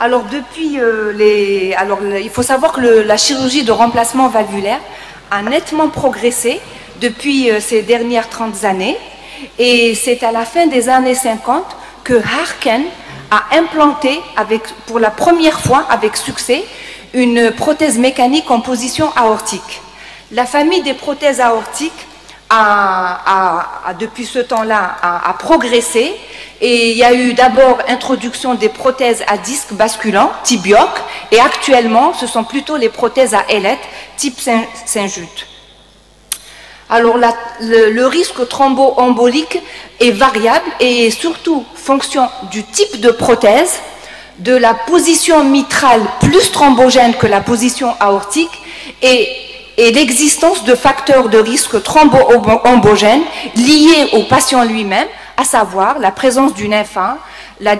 Alors, il faut savoir que la chirurgie de remplacement valvulaire a nettement progressé depuis ces dernières 30 années. Et c'est à la fin des années 50 que Harken a implanté pour la première fois avec succès une prothèse mécanique en position aortique. La famille des prothèses aortiques depuis ce temps-là a progressé, et il y a eu d'abord introduction des prothèses à disque basculant type Bjork, et actuellement ce sont plutôt les prothèses à ailettes type Saint-Just. Alors le risque thromboembolique est variable et surtout fonction du type de prothèse, de la position mitrale plus thrombogène que la position aortique, et l'existence de facteurs de risque thromboembogènes liés au patient lui-même, à savoir la présence d'une FA,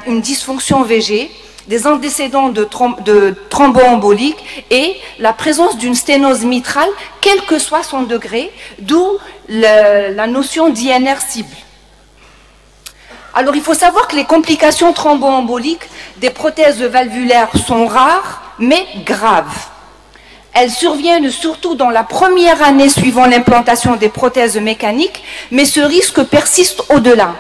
une dysfonction VG, des antécédents de thromboembolique et la présence d'une sténose mitrale, quel que soit son degré, d'où la notion d'INR cible. Alors il faut savoir que les complications thromboemboliques des prothèses valvulaires sont rares mais graves. Elles surviennent surtout dans la première année suivant l'implantation des prothèses mécaniques, mais ce risque persiste au-delà.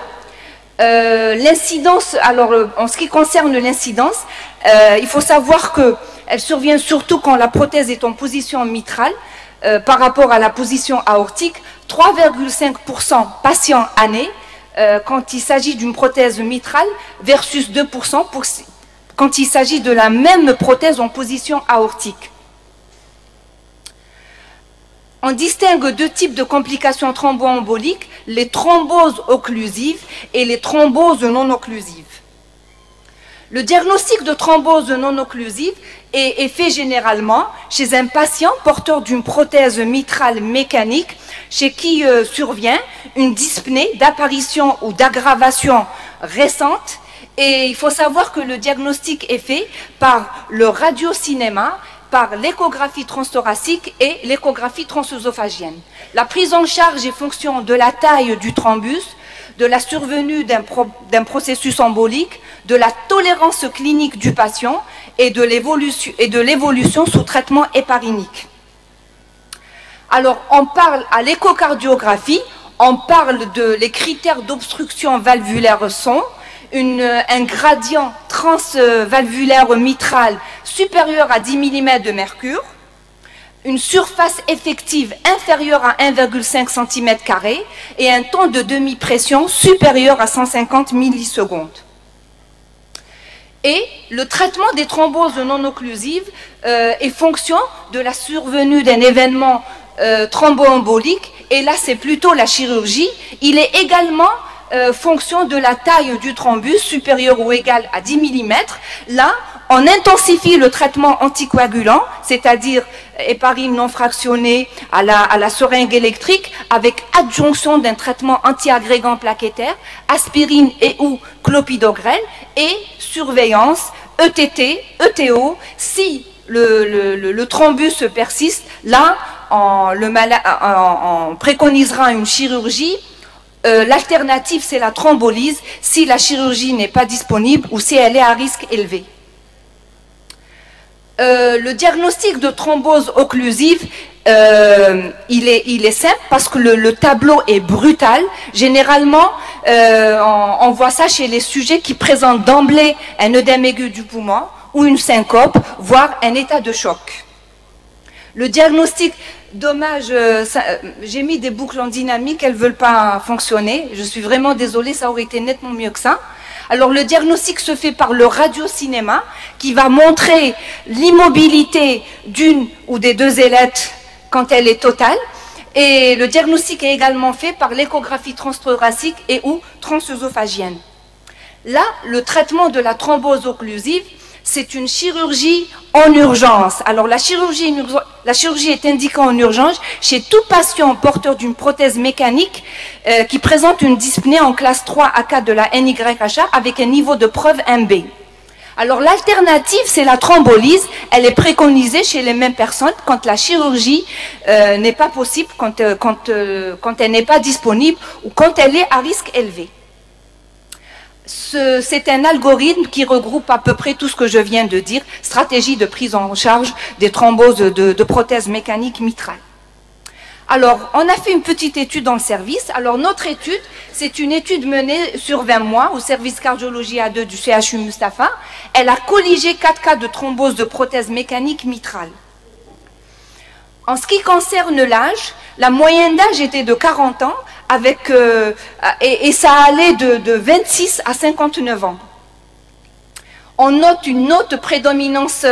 L'incidence, alors en ce qui concerne l'incidence, il faut savoir qu'elle survient surtout quand la prothèse est en position mitrale par rapport à la position aortique, 3,5% patients année quand il s'agit d'une prothèse mitrale versus 2% quand il s'agit de la même prothèse en position aortique. On distingue deux types de complications thromboemboliques, les thromboses occlusives et les thromboses non occlusives. Le diagnostic de thrombose non occlusive est fait généralement chez un patient porteur d'une prothèse mitrale mécanique chez qui survient une dyspnée d'apparition ou d'aggravation récente. Et il faut savoir que le diagnostic est fait par le radiocinéma, par l'échographie transthoracique et l'échographie transœsophagienne. La prise en charge est fonction de la taille du thrombus, de la survenue d'un processus embolique, de la tolérance clinique du patient et de l'évolution sous traitement héparinique. Alors, on parle à l'échocardiographie, on parle les critères d'obstruction valvulaire sont un gradient transvalvulaire mitral supérieur à 10 mm de mercure, une surface effective inférieure à 1,5 cm² et un temps de demi-pression supérieur à 150 millisecondes. Et le traitement des thromboses non occlusives est fonction de la survenue d'un événement thromboembolique, et là c'est plutôt la chirurgie. Il est également fonction de la taille du thrombus supérieur ou égal à 10 mm. Là, on intensifie le traitement anticoagulant, c'est-à-dire héparine non fractionnée à la seringue électrique, avec adjonction d'un traitement antiagrégant plaquettaire, aspirine et ou clopidogrel, et surveillance ETT, ETO. Si le thrombus persiste, là, on préconisera une chirurgie. L'alternative, c'est la thrombolyse si la chirurgie n'est pas disponible ou si elle est à risque élevé. Le diagnostic de thrombose occlusive, il est simple parce que le tableau est brutal. Généralement, on voit ça chez les sujets qui présentent d'emblée un œdème aigu du poumon ou une syncope, voire un état de choc. Le diagnostic, dommage, j'ai mis des boucles en dynamique, elles ne veulent pas fonctionner. Je suis vraiment désolée, ça aurait été nettement mieux que ça. Alors le diagnostic se fait par le radiocinéma qui va montrer l'immobilité d'une ou des deux ailettes quand elle est totale. Et le diagnostic est également fait par l'échographie transthoracique et ou transœsophagienne. Là, le traitement de la thrombose occlusive, c'est une chirurgie en urgence. Alors la chirurgie est indiquée en urgence chez tout patient porteur d'une prothèse mécanique qui présente une dyspnée en classe 3 à 4 de la NYHA avec un niveau de preuve 1B. Alors l'alternative, c'est la thrombolyse. Elle est préconisée chez les mêmes personnes quand la chirurgie n'est pas possible, quand elle n'est pas disponible ou quand elle est à risque élevé. C'est un algorithme qui regroupe à peu près tout ce que je viens de dire, stratégie de prise en charge des thromboses de prothèses mécaniques mitrales. Alors, on a fait une petite étude dans le service. Alors, notre étude, c'est une étude menée sur 20 mois au service cardiologie A2 du CHU Mustapha. Elle a colligé 4 cas de thrombose de prothèses mécaniques mitrales. En ce qui concerne l'âge, la moyenne d'âge était de 40 ans, et ça allait de 26 à 59 ans. On note une haute prédominance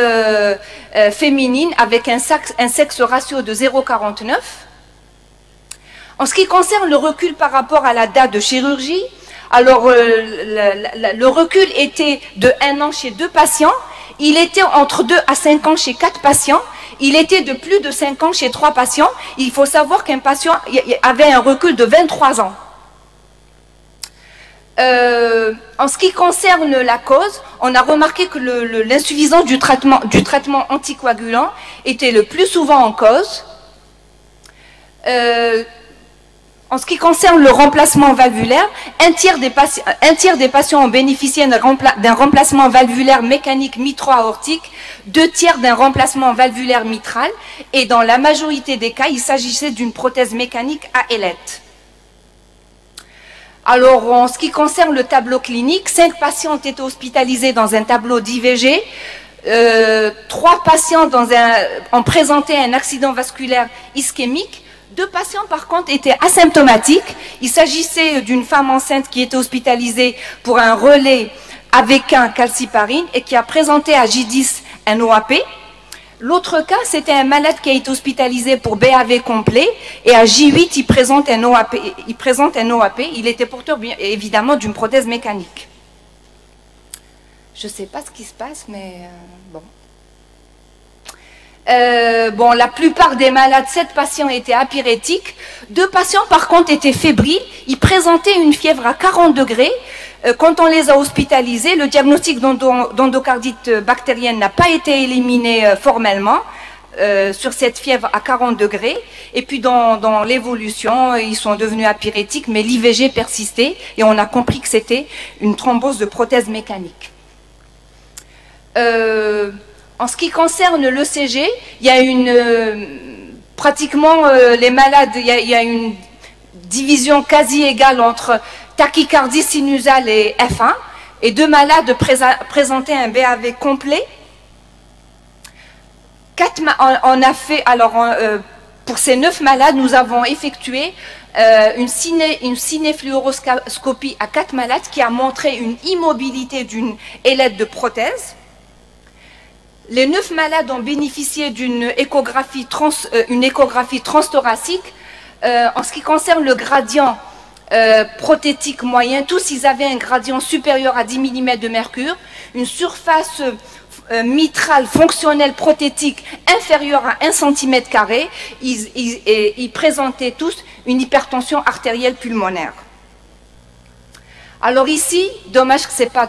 féminine avec un sexe ratio de 0,49. En ce qui concerne le recul par rapport à la date de chirurgie, alors le recul était de 1 an chez 2 patients, il était entre 2 à 5 ans chez 4 patients, il était de plus de 5 ans chez 3 patients. Il faut savoir qu'un patient avait un recul de 23 ans. En ce qui concerne la cause, on a remarqué que l'insuffisance du traitement anticoagulant était le plus souvent en cause. En ce qui concerne le remplacement valvulaire, un tiers des patients ont bénéficié d'un remplacement valvulaire mécanique mitro-aortique, 2 tiers d'un remplacement valvulaire mitral, et dans la majorité des cas, il s'agissait d'une prothèse mécanique à ailette. Alors, en ce qui concerne le tableau clinique, 5 patients ont été hospitalisés dans un tableau d'IVG, 3 patients ont présenté un accident vasculaire ischémique, 2 patients, par contre, étaient asymptomatiques. Il s'agissait d'une femme enceinte qui était hospitalisée pour un relais avec un calciparine et qui a présenté à J10 un OAP. L'autre cas, c'était un malade qui a été hospitalisé pour BAV complet et à J8, il présente un OAP. Il était porteur, évidemment, d'une prothèse mécanique. Je ne sais pas ce qui se passe, mais bon. La plupart des malades, 7 patients étaient apyrétiques. 2 patients, par contre, étaient fébriles. Ils présentaient une fièvre à 40 degrés. Quand on les a hospitalisés, le diagnostic d'endocardite bactérienne n'a pas été éliminé formellement sur cette fièvre à 40 degrés. Et puis, dans l'évolution, ils sont devenus apyrétiques, mais l'IVG persistait et on a compris que c'était une thrombose de prothèse mécanique. En ce qui concerne l'ECG, il y a pratiquement les malades, il y a une division quasi égale entre tachycardie sinusale et F1, et 2 malades présentaient un BAV complet. Pour ces 9 malades, nous avons effectué une cinéfluoroscopie à 4 malades qui a montré une immobilité d'une ailette de prothèse. Les 9 malades ont bénéficié d'une échographie transthoracique. En ce qui concerne le gradient prothétique moyen, tous ils avaient un gradient supérieur à 10 mm de mercure, une surface mitrale fonctionnelle prothétique inférieure à 1 cm². Ils présentaient tous une hypertension artérielle pulmonaire. Alors ici, dommage que c'est pas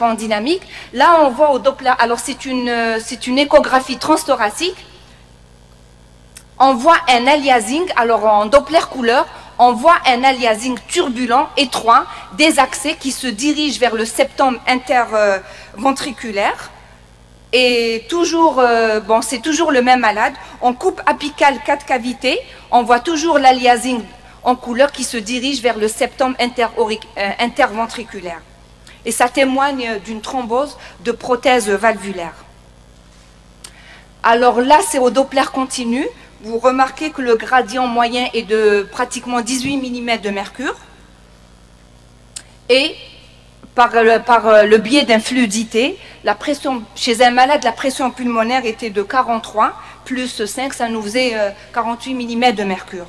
en dynamique. Là, on voit au Doppler. Alors c'est une échographie transthoracique. On voit un aliasing. Alors en Doppler couleur, on voit un aliasing turbulent, étroit, désaxé, qui se dirige vers le septum interventriculaire. Et toujours, c'est toujours le même malade. On coupe apicale 4 cavités. On voit toujours l'aliasing en couleur qui se dirige vers le septum interventriculaire. Et ça témoigne d'une thrombose de prothèse valvulaire. Alors là, c'est au Doppler continu. Vous remarquez que le gradient moyen est de pratiquement 18 mm de mercure. Et par le biais d'un fluidité, la pression, chez un malade, la pression pulmonaire était de 43, plus 5, ça nous faisait 48 mm de mercure.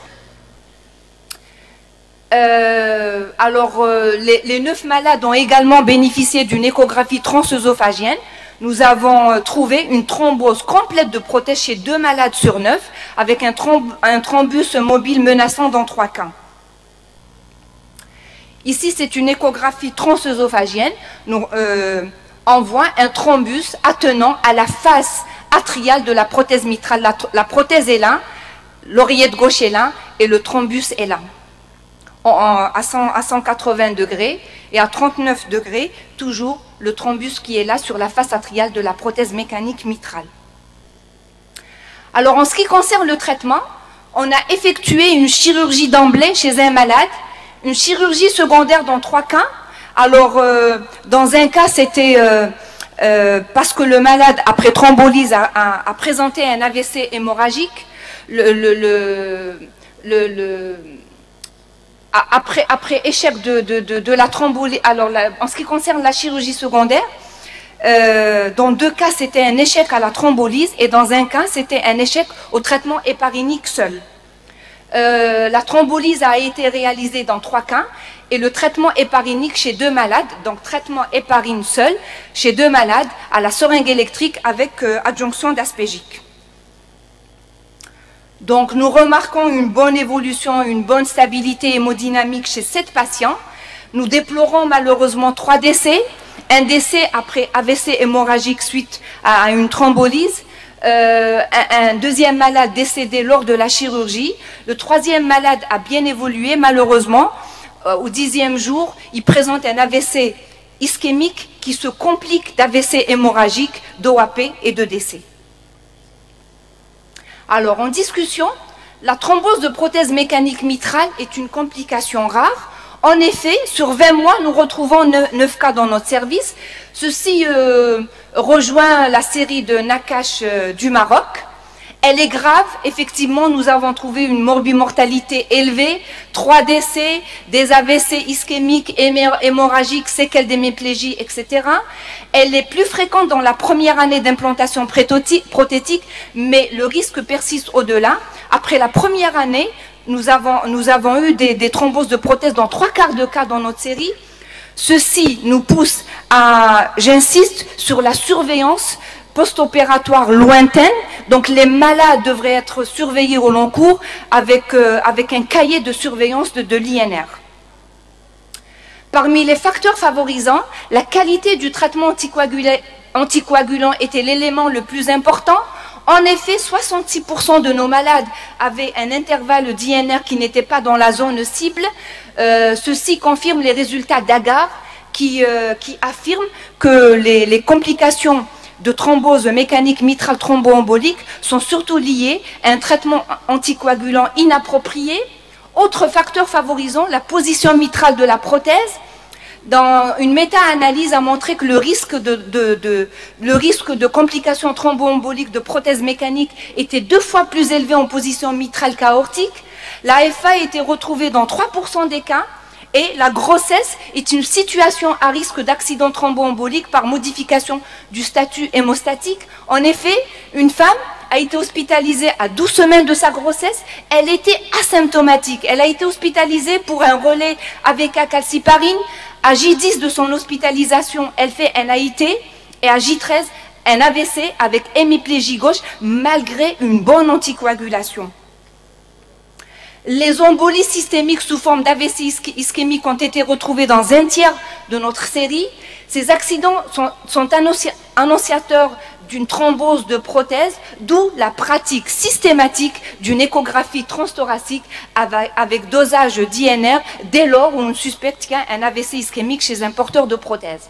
Les 9 malades ont également bénéficié d'une échographie transœsophagienne. Nous avons trouvé une thrombose complète de prothèse chez 2 malades sur 9, avec un thrombus mobile menaçant dans 3 cas. Ici, c'est une échographie transœsophagienne. On voit un thrombus attenant à la face atriale de la prothèse mitrale. La prothèse est là, l'oreillette gauche est là, et le thrombus est là. à 180 degrés, et à 39 degrés, toujours le thrombus qui est là sur la face atriale de la prothèse mécanique mitrale. Alors en ce qui concerne le traitement, on a effectué une chirurgie d'emblée chez un malade, une chirurgie secondaire dans 3 cas. Alors dans un cas c'était parce que le malade après thrombolyse a présenté un AVC hémorragique. Après échec de la thrombolyse, alors en ce qui concerne la chirurgie secondaire, dans 2 cas c'était un échec à la thrombolyse et dans un cas c'était un échec au traitement héparinique seul. La thrombolyse a été réalisée dans 3 cas et le traitement héparinique chez 2 malades, donc traitement héparine seul chez 2 malades à la seringue électrique avec adjonction d'aspégique. Donc nous remarquons une bonne évolution, une bonne stabilité hémodynamique chez 7 patients. Nous déplorons malheureusement 3 décès, un décès après AVC hémorragique suite à une thrombolyse, un deuxième malade décédé lors de la chirurgie, le 3e malade a bien évolué malheureusement, au 10e jour, il présente un AVC ischémique qui se complique d'AVC hémorragique, d'OAP et de décès. Alors, en discussion, la thrombose de prothèse mécanique mitrale est une complication rare. En effet, sur 20 mois, nous retrouvons 9 cas dans notre service. Ceci rejoint la série de Nakash du Maroc. Elle est grave. Effectivement, nous avons trouvé une morbimortalité élevée, 3 décès, des AVC ischémiques, hémorragiques, séquelles d'hémiplégie, etc. Elle est plus fréquente dans la première année d'implantation prothétique, mais le risque persiste au-delà. Après la première année, nous avons eu des thromboses de prothèses dans 3/4 de cas dans notre série. Ceci nous pousse à, j'insiste, sur la surveillance post-opératoire lointaine. Donc les malades devraient être surveillés au long cours avec un cahier de surveillance de l'INR. Parmi les facteurs favorisants, la qualité du traitement anticoagulant était l'élément le plus important. En effet, 66% de nos malades avaient un intervalle d'INR qui n'était pas dans la zone cible. Ceci confirme les résultats d'Agar qui affirment que les complications de thrombose mécanique mitrale thromboembolique sont surtout liées à un traitement anticoagulant inapproprié. Autre facteur favorisant, la position mitrale de la prothèse. Dans une méta-analyse a montré que le risque de complications thromboemboliques de prothèse mécanique était 2 fois plus élevé en position mitrale qu'aortique. La FA a été retrouvée dans 3% des cas et la grossesse est une situation à risque d'accident thromboembolique par modification du statut hémostatique. En effet, une femme a été hospitalisée à 12 semaines de sa grossesse, elle était asymptomatique. Elle a été hospitalisée pour un relais AVK calciparine. À J10 de son hospitalisation, elle fait un AIT et à J13, un AVC avec hémiplégie gauche malgré une bonne anticoagulation. Les embolies systémiques sous forme d'AVC ischémique ont été retrouvées dans 1/3 de notre série. Ces accidents sont annonciateurs d'une thrombose de prothèse, d'où la pratique systématique d'une échographie transthoracique avec dosage d'INR dès lors où on suspecte qu'il y a un AVC ischémique chez un porteur de prothèse.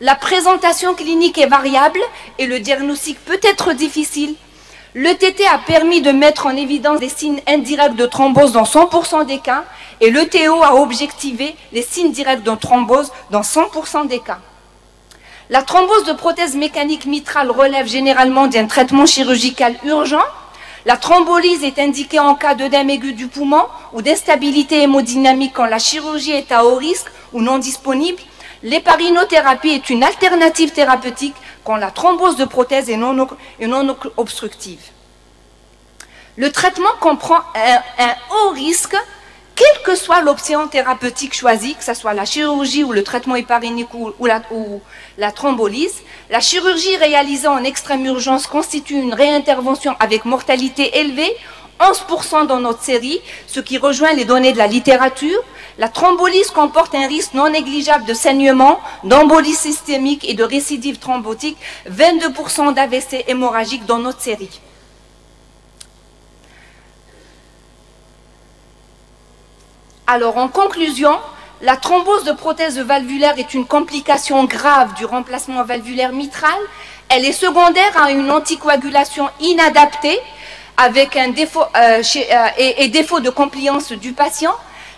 La présentation clinique est variable et le diagnostic peut être difficile. L'ETT a permis de mettre en évidence des signes indirects de thrombose dans 100% des cas et l'ETO a objectivé les signes directs de thrombose dans 100% des cas. La thrombose de prothèse mécanique mitrale relève généralement d'un traitement chirurgical urgent. La thrombolyse est indiquée en cas d'œdème aigu du poumon ou d'instabilité hémodynamique quand la chirurgie est à haut risque ou non disponible. L'héparinothérapie est une alternative thérapeutique quand la thrombose de prothèse est non obstructive. Le traitement comprend un haut risque, quelle que soit l'option thérapeutique choisie, que ce soit la chirurgie ou le traitement héparinique ou la thrombolyse. La chirurgie réalisée en extrême urgence constitue une réintervention avec mortalité élevée, 11% dans notre série, ce qui rejoint les données de la littérature. La thrombolyse comporte un risque non négligeable de saignement, d'embolie systémique et de récidive thrombotique, 22% d'AVC hémorragique dans notre série. Alors, en conclusion, la thrombose de prothèse valvulaire est une complication grave du remplacement valvulaire mitral. Elle est secondaire à une anticoagulation inadaptée avec un défaut, et défaut de compliance du patient.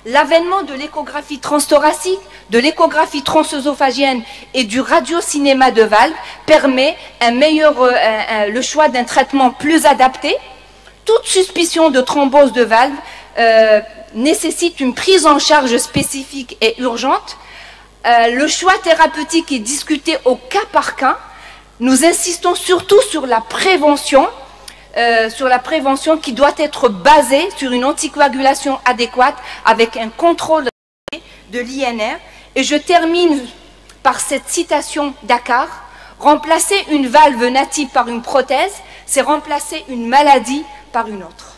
L'avènement de l'échographie transthoracique, de l'échographie transœsophagienne et du radiocinéma de valve permet le choix d'un traitement plus adapté. Toute suspicion de thrombose de valve nécessite une prise en charge spécifique et urgente. Le choix thérapeutique est discuté au cas par cas. Nous insistons surtout sur la prévention qui doit être basée sur une anticoagulation adéquate avec un contrôle de l'INR. Et je termine par cette citation d'Akkar: remplacer une valve native par une prothèse, c'est remplacer une maladie par une autre.